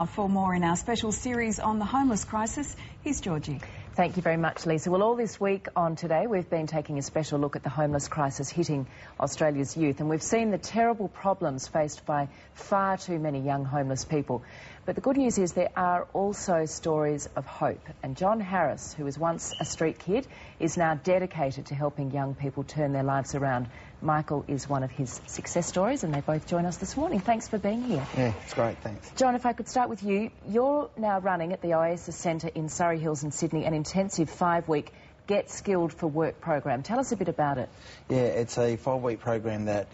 For more in our special series on the homeless crisis, here's Georgie. Thank you very much, Lisa. Well, all this week on Today, we've been taking a special look at the homeless crisis hitting Australia's youth, and we've seen the terrible problems faced by far too many young homeless people. But the good news is there are also stories of hope, and John Harris, who was once a street kid, is now dedicated to helping young people turn their lives around. Michael is one of his success stories, and they both join us this morning. Thanks for being here. Yeah, it's great, thanks. John, if I could start with you. You're now running at the Oasis Centre in Surry Hills in Sydney an intensive 5-week Get Skilled for Work program. Tell us a bit about it. Yeah, it's a 5-week program that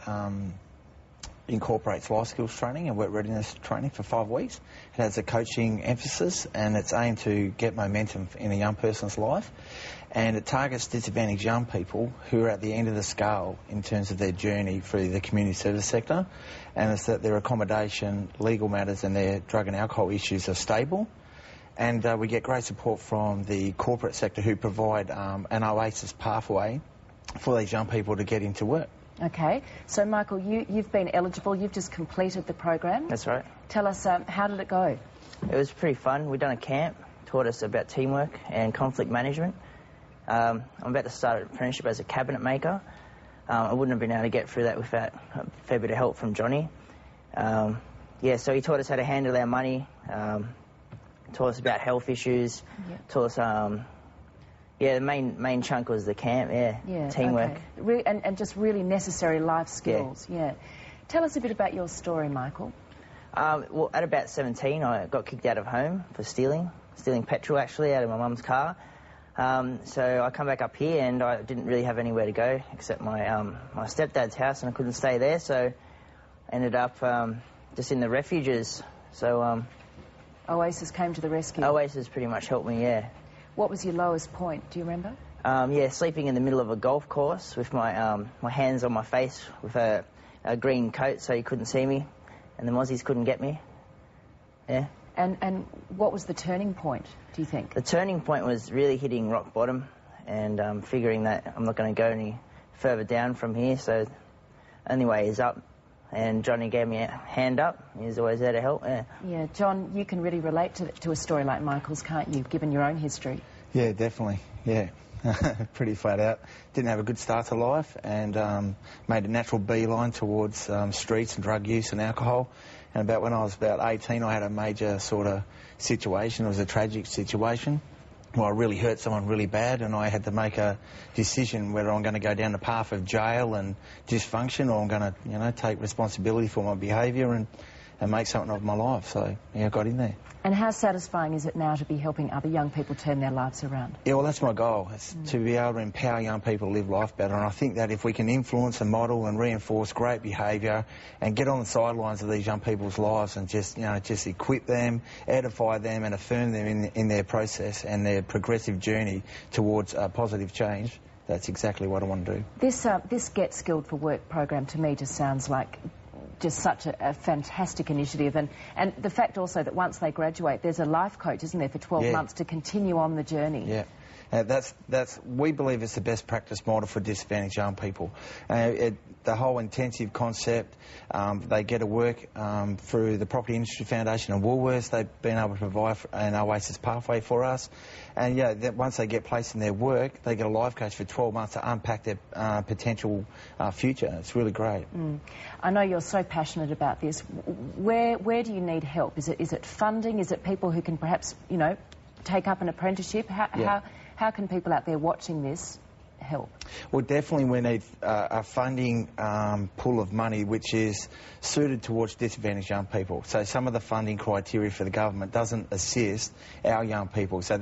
incorporates life skills training and work readiness training for 5 weeks. It has a coaching emphasis and it's aimed to get momentum in a young person's life, and it targets disadvantaged young people who are at the end of the scale in terms of their journey through the community service sector, and it's that their accommodation, legal matters and their drug and alcohol issues are stable. And we get great support from the corporate sector who provide an Oasis pathway for these young people to get into work. Okay, so Michael, you've been eligible, you've just completed the program. That's right. Tell us, how did it go? It was pretty fun. We've done a camp, taught us about teamwork and conflict management. I'm about to start an apprenticeship as a cabinet maker. I wouldn't have been able to get through that without a fair bit of help from Johnny. Yeah, so he taught us how to handle our money, taught us about health issues, taught us... yeah, the main chunk was the camp, teamwork. Okay. And just really necessary life skills, yeah. Tell us a bit about your story, Michael. Well, at about 17, I got kicked out of home for stealing petrol, actually, out of my mum's car. So I come back up here and I didn't really have anywhere to go except my stepdad's house, and I couldn't stay there, so I ended up just in the refuges. So Oasis came to the rescue? Oasis pretty much helped me, yeah. What was your lowest point, do you remember? Yeah, sleeping in the middle of a golf course with my my hands on my face with a green coat so you couldn't see me, and the Mozzies couldn't get me. Yeah. And what was the turning point, do you think? The turning point was really hitting rock bottom and figuring that I'm not going to go any further down from here, so only way is up. And Johnny gave me a hand up. He's always there to help, yeah. Yeah, John, you can really relate to a story like Michael's, can't you, given your own history? Yeah, definitely, yeah. Pretty flat out. Didn't have a good start to life and made a natural beeline towards streets and drug use and alcohol. And when I was about 18, I had a major sort of situation. It was a tragic situation. Well, I really hurt someone really bad, and I had to make a decision whether I'm going to go down the path of jail and dysfunction, or I'm going to, you know, take responsibility for my behaviour and make something of my life. So, yeah, I got in there. And how satisfying is it now to be helping other young people turn their lives around? Yeah, well, that's my goal, is to be able to empower young people to live life better. And I think that if we can influence and model and reinforce great behaviour and get on the sidelines of these young people's lives and just, you know, just equip them, edify them and affirm them in their process and their progressive journey towards positive change, that's exactly what I want to do. This Get Skilled for Work program to me just sounds like just such a fantastic initiative, and the fact also that once they graduate there's a life coach, isn't there, for 12 months to continue on the journey. Yeah. We believe it's the best practice model for disadvantaged young people. The whole intensive concept, they get to work through the Property Industry Foundation and Woolworths. They've been able to provide an Oasis pathway for us. And yeah, once they get placed in their work, they get a life coach for 12 months to unpack their potential future. It's really great. I know you're so passionate about this. Where do you need help? Is it funding? Is it people who can perhaps, you know, take up an apprenticeship? How can people out there watching this help? Well, definitely we need a funding pool of money which is suited towards disadvantaged young people. So some of the funding criteria for the government doesn't assist our young people. So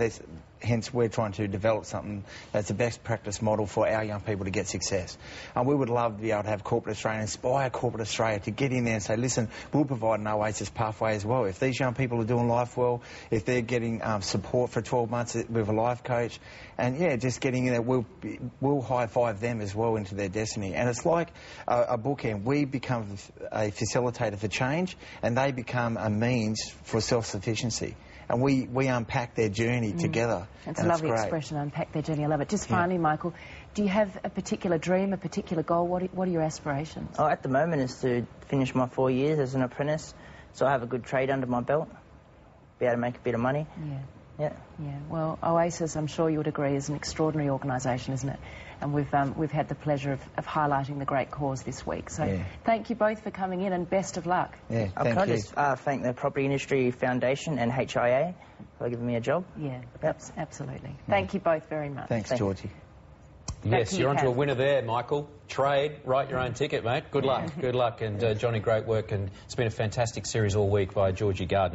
hence we're trying to develop something that's the best practice model for our young people to get success. And we would love to be able to have Corporate Australia, inspire Corporate Australia to get in there and say, listen, we'll provide an Oasis pathway as well. If these young people are doing life well, if they're getting support for 12 months with a life coach, and yeah, just getting in there, we'll high-five them as well into their destiny. And it's like a bookend. We become a facilitator for change, and they become a means for self-sufficiency. And we unpack their journey together. That's a lovely expression, unpack their journey. I love it. Just finally, Michael, do you have a particular dream, a particular goal? What are your aspirations? At the moment is to finish my 4 years as an apprentice, so I have a good trade under my belt. be able to make a bit of money. Yeah. Yeah. Yeah. Well, Oasis, I'm sure you would agree, is an extraordinary organisation, isn't it? And we've had the pleasure of highlighting the great cause this week. So thank you both for coming in and best of luck. Yeah, Can I just thank the Property Industry Foundation and HIA for giving me a job? Yeah, absolutely. Thank you both very much. Thanks, Georgie. Yes, you're onto a winner there, Michael. Trade, write your own ticket, mate. Good luck, good luck. And Johnny, great work. And it's been a fantastic series all week by Georgie Gardner.